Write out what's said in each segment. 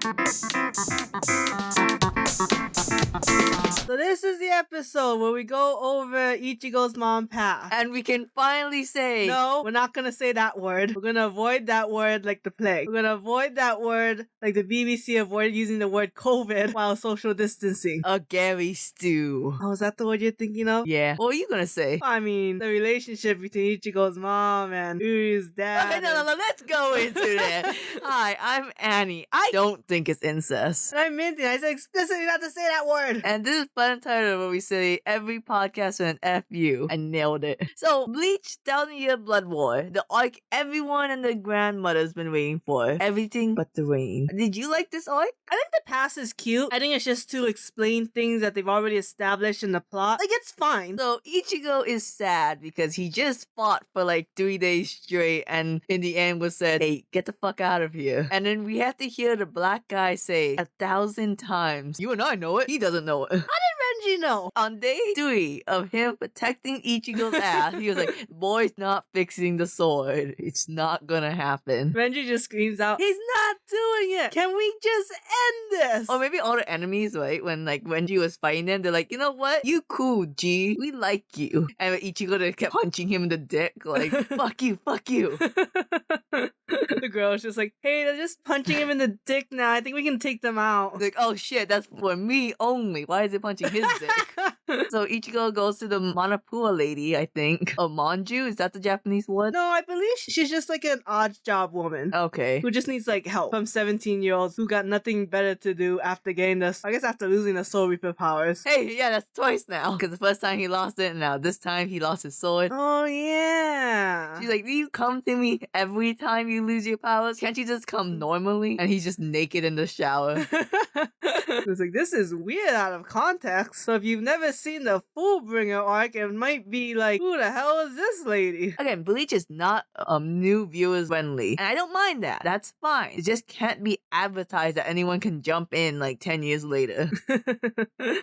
So this is the episode where we go over Ichigo's mom path. And we can finally say... No, we're not gonna say that word. We're gonna avoid that word like the plague. We're gonna avoid that word like the BBC avoided using the word COVID while social distancing. A Gary stew. Oh, is that the word you're thinking of? Yeah. What are you gonna say? I mean, the relationship between Ichigo's mom and Uri's dad. Okay, no, let's go into that. Hi, I'm Annie. I don't think it's incest. And I'm Minty. I said explicitly not to say that word. And this is FunUntitled, where we say every podcast with an FU. I nailed it. So, Bleach 1000-Year Blood War. The arc everyone and their grandmother's been waiting for. Everything but the rain. Did you like this arc? I think the past is cute. I think it's just to explain things that they've already established in the plot. Like, it's fine. So, Ichigo is sad because he just fought for like 3 days straight and in the end was said, hey, get the fuck out of here. And then we have to hear the black guy say 1,000 times, you and I know it. He doesn't know it. How did Renji know? On day 3 of him protecting Ichigo's ass, he was like, boy's not fixing the sword. It's not gonna happen. Renji just screams out, he's not doing it! Can we just end this? Or maybe all the enemies, right? When like Renji was fighting them, they're like, you know what? You cool, G. We like you. And Ichigo just kept punching him in the dick, like, fuck you, fuck you. The girl's just like, hey, they're just punching him in the dick now. I think we can take them out. Like, oh shit, that's for me only. Why is it punching his dick? So Ichigo goes to the Manapua lady, I think. Oh, Manju? Is that the Japanese word? No, I believe she's just like an odd job woman. Okay. Who just needs like help from 17-year-olds who got nothing better to do after getting this, I guess after losing the Soul Reaper powers. Hey, yeah, that's twice now. Because the first time he lost it, and now this time he lost his sword. Oh, yeah. She's like, do you come to me every time you lose your powers? Can't you just come normally? And he's just naked in the shower. It's like, this is weird out of context. So if you've never seen the Fullbringer arc, it might be like, who the hell is this lady? Again, Bleach is not new viewers friendly. And I don't mind that. That's fine. It just can't be advertised that anyone can jump in like 10 years later.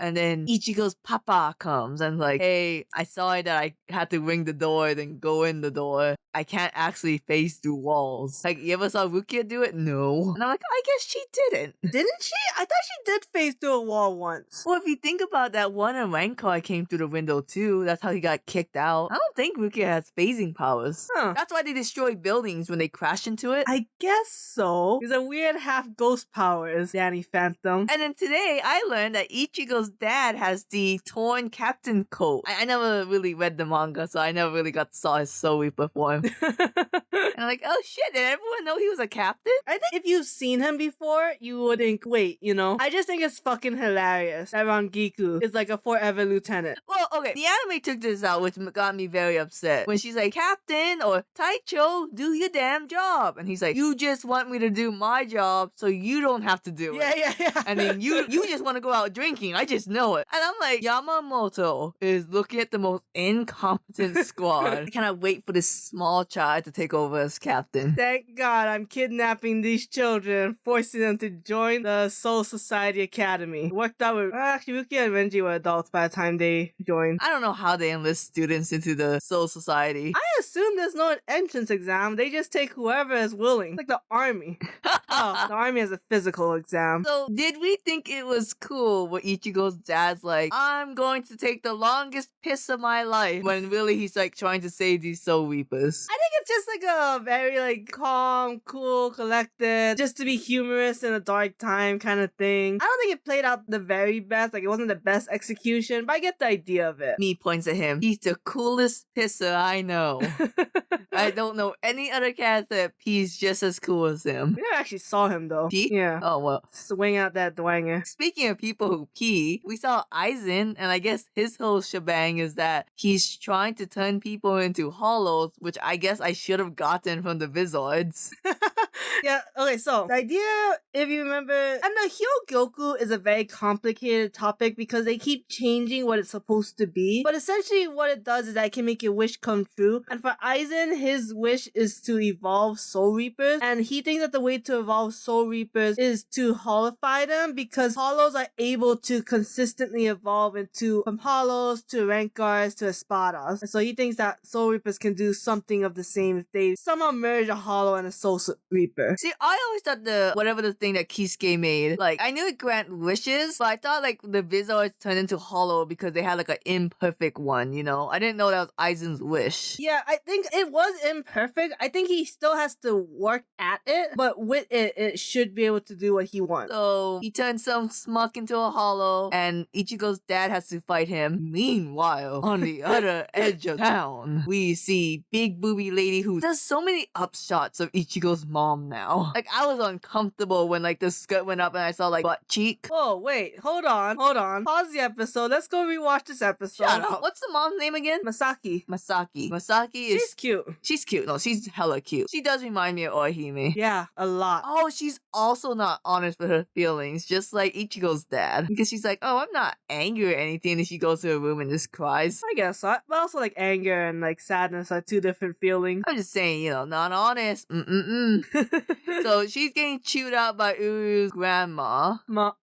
And then Ichigo's papa comes and like, hey, I saw that I had to ring the door, then go in the door. I can't actually face through walls. Like, you ever saw Rukia do it? No. And I'm like, I guess she didn't. Didn't she? I thought she did face through a wall once. Well, if you think about that one in Rancor came through the window too. That's how he got kicked out. I don't think Rukia has phasing powers. Huh. That's why they destroy buildings when they crash into it. I guess so. He's a weird half ghost powers, Danny Phantom. And then today, I learned that Ichigo's dad has the torn captain coat. I never really read the manga, so I never really saw his Soul Reaper form. And I'm like, oh shit, did everyone know he was a captain? I think if you've seen him before, you would think, wait, you know? I just think it's fucking hilarious that Rangiku is like a forever lieutenant. Well, okay, the anime took this out, which got me very upset. When she's like, Captain or Taicho, do your damn job. And he's like, you just want me to do my job so you don't have to do it. Yeah. And then you just want to go out drinking. I just know it. And I'm like, Yamamoto is looking at the most incompetent squad. I cannot wait for this small child to take over as captain. Thank God I'm kidnapping these children, forcing them to join the Soul Society Academy. It worked out with... actually, Rukia and Renji were adults by the time they joined. I don't know how they enlist students into the Soul Society. I assume there's no entrance exam. They just take whoever is willing. It's like the army. Oh, the army has a physical exam. So, did we think it was cool when Ichigo's dad's like, I'm going to take the longest piss of my life, when really he's like trying to save these Soul Reapers? I think it's just like a very like calm, cool, collected, just to be humorous in a dark time kind of thing. I don't think it played out the very best. Like, it wasn't the best execution, but I get the idea of it. Me points at him. He's the coolest pisser I know. I don't know any other character that pees just as cool as him. We never actually saw him though. Pee? Yeah. Oh, well. Swing out that dwanger. Speaking of people who pee, we saw Aizen, and I guess his whole shebang is that he's trying to turn people into hollows, which I guess I should have gotten from the Vizards. Yeah, okay, so the idea, if you remember, and the Hyogyoku is a very complicated topic because they keep changing what it's supposed to be. But essentially what it does is that it can make your wish come true. And for Aizen, his wish is to evolve Soul Reapers. And he thinks that the way to evolve Soul Reapers is to holofy them, because hollows are able to consistently evolve from hollows to rankars to espadas. And so he thinks that Soul Reapers can do something of the same if they somehow merge a hollow and a Soul Reaper. her. See, I always thought whatever the thing that Kisuke made, like, I knew it grant wishes, but I thought, like, the Vizards turned into hollow because they had, like, an imperfect one, you know? I didn't know that was Aizen's wish. Yeah, I think it was imperfect. I think he still has to work at it, but with it, it should be able to do what he wants. So, he turns some smuck into a hollow, and Ichigo's dad has to fight him. Meanwhile, on the other edge of town, we see big booby lady who does so many upshots of Ichigo's mom now. Like, I was uncomfortable when, like, the skirt went up and I saw, like, butt cheek. Oh, wait, hold on. Pause the episode. Let's go rewatch this episode. Shut up. What's the mom's name again? Masaki. Masaki is... She's cute. She's cute. No, she's hella cute. She does remind me of Orihime. Yeah, a lot. Oh, she's also not honest with her feelings, just like Ichigo's dad. Because she's like, oh, I'm not angry or anything, and she goes to her room and just cries. I guess so. But also, like, anger and, like, sadness are two different feelings. I'm just saying, you know, not honest. So she's getting chewed out by Uru's grandma.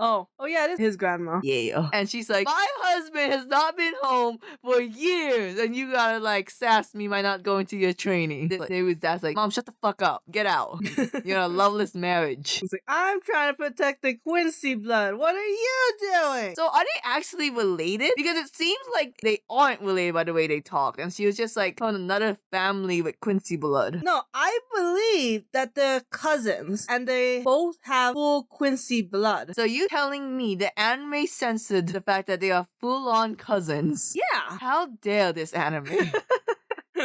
Oh yeah, it is his grandma. Yeah. And she's like, my husband has not been home for years, and you gotta, like, sass me by not going to your training. Uru's dad's like, Mom, shut the fuck up. Get out. You're in a loveless marriage. He's like, I'm trying to protect the Quincy blood. What are you doing? So are they actually related? Because it seems like they aren't related by the way they talk. And she was just like from another family with Quincy blood. No, I believe that they're cousins and they both have full Quincy blood. So you telling me the anime censored the fact that they are full-on cousins? Yeah. How dare this anime?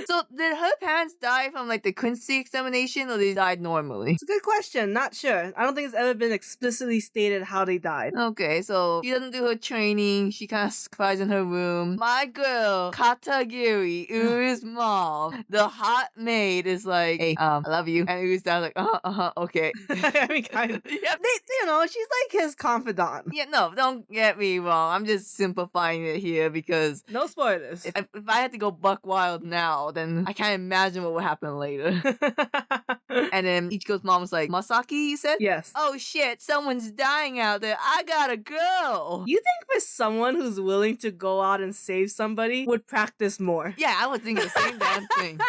So, did her parents die from, like, the Quincy examination, or they died normally? It's a good question. Not sure. I don't think it's ever been explicitly stated how they died. Okay, so she doesn't do her training. She kind of cries in her room. My girl, Katagiri, Uru's mom, the hot maid, is like, hey, I love you. And Uru's dad's like, okay. I mean, kind of. Yep. You know, she's like his confidant. Yeah, no, don't get me wrong. I'm just simplifying it here because... No spoilers. If I had to go buck wild now, then I can't imagine what would happen later. And then Ichigo's mom was like, Masaki, you said? Yes. Oh shit, someone's dying out there. I gotta go. You think for someone who's willing to go out and save somebody would practice more? Yeah, I was thinking the same damn thing.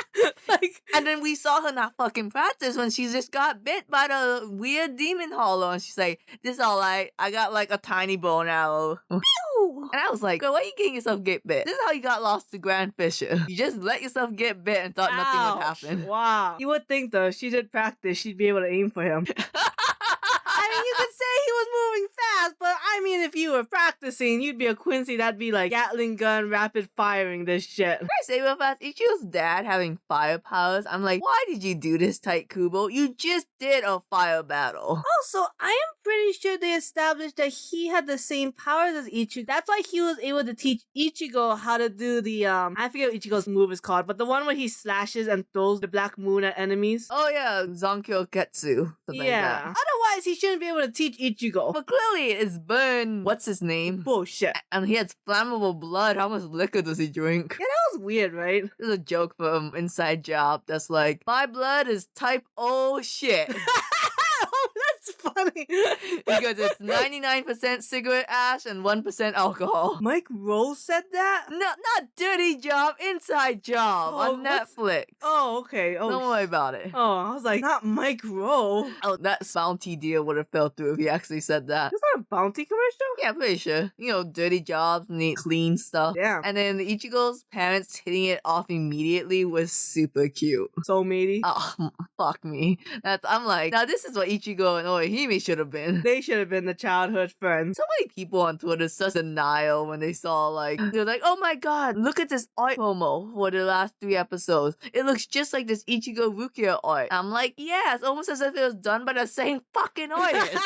Like, and then we saw her not fucking practice when she just got bit by the weird demon hollow. And she's like, this is alright. I got like a tiny bone arrow. Pew! And I was like, girl, why are you getting yourself get bit? This is how you got lost to Grand Fisher. You just let yourself get bit and thought nothing would happen. Wow. You would think though, she did practice, she'd be able to aim for him. I mean, you could say he was moving fast, but I mean, if you were practicing, you'd be a Quincy that'd be like Gatling gun, rapid firing this shit. Can I say real fast, Ichigo's dad having fire powers, I'm like, why did you do this, Tight Kubo? You just did a fire battle. Also, I am pretty sure they established that he had the same powers as Ichigo. That's why he was able to teach Ichigo how to do the, I forget what Ichigo's move is called, but the one where he slashes and throws the black moon at enemies. Oh yeah, Zonkyo Ketsu. Yeah. Like otherwise, he shouldn't be able to teach Ichigo. But clearly it's Burn, what's his name? Bullshit. And he has flammable blood. How much liquor does he drink? Yeah, that was weird, right? There's a joke from Inside Job that's like, my blood is type O shit. Oh, that's funny. Because it's 99% cigarette ash and 1% alcohol. Mike Rose said that? No, not Dirty Job, Inside Job on Netflix. Oh, okay. Oh, don't worry about it. Oh, I was like, not Mike Rowe. Oh, that bounty deal would have fell through if he actually said that. Is that a bounty commercial? Yeah, pretty sure. You know, dirty jobs need clean stuff. Yeah. And then Ichigo's parents hitting it off immediately was super cute. So matey. Oh, fuck me. I'm like, now this is what Ichigo and Orihime should have been. They should have been the childhood friends. So many people on Twitter such denial when they saw like, they're like, oh my god, look at this art promo for the last 3 episodes. It looks just like this Ichigo Rukia art. I'm like, yeah, it's almost as if it was done by the same fucking artist.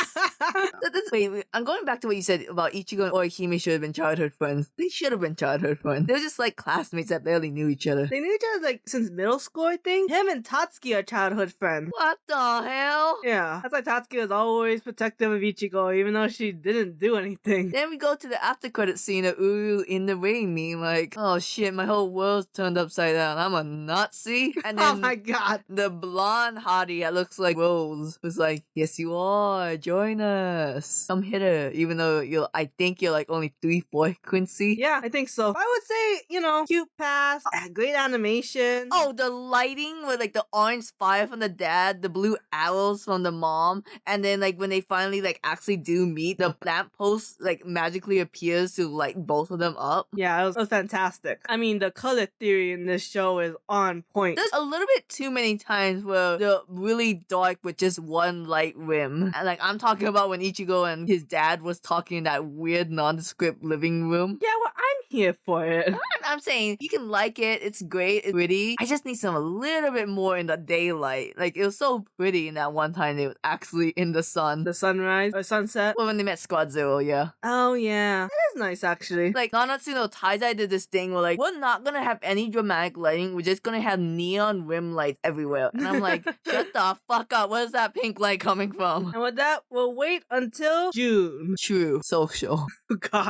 Wait, I'm going back to what you said about Ichigo and Orihime should have been childhood friends. They should have been childhood friends. They were just like classmates that barely knew each other. They knew each other like since middle school, I think. Him and Tatsuki are childhood friends. What the hell? Yeah, that's why Tatsuki was always always protective of Ichigo, even though she didn't do anything. Then we go to the after credit scene of Uru in the rain meme, like, oh shit, my whole world's turned upside down. I'm a Nazi. And Oh then my god. the blonde hottie that looks like Rose was like, yes you are, join us. Come hit her. Even though I think you're like only 3/4 Quincy. Yeah, I think so. I would say, cute pass, great animation. Oh, the lighting with like the orange fire from the dad, the blue arrows from the mom, and then like when they finally like actually do meet, the lamppost like magically appears to light both of them up. Yeah, it was fantastic. I mean, the color theory in this show is on point. There's a little bit too many times where they're really dark with just one light rim. And like I'm talking about when Ichigo and his dad was talking in that weird nondescript living room. Yeah, well, I'm here for it. I'm saying you can like it, it's great, it's pretty. I just need a little bit more in the daylight. Like it was so pretty in that one time they were actually in the sun. The sunrise or sunset. Well, when they met Squad Zero, yeah. Oh yeah, that is nice actually. Like Nanatsu no Taizai did this thing where like we're not gonna have any dramatic lighting, we're just gonna have neon rim lights everywhere. And I'm like, shut the fuck up, where's that pink light coming from? And with that, we'll wait until June. True, social. God.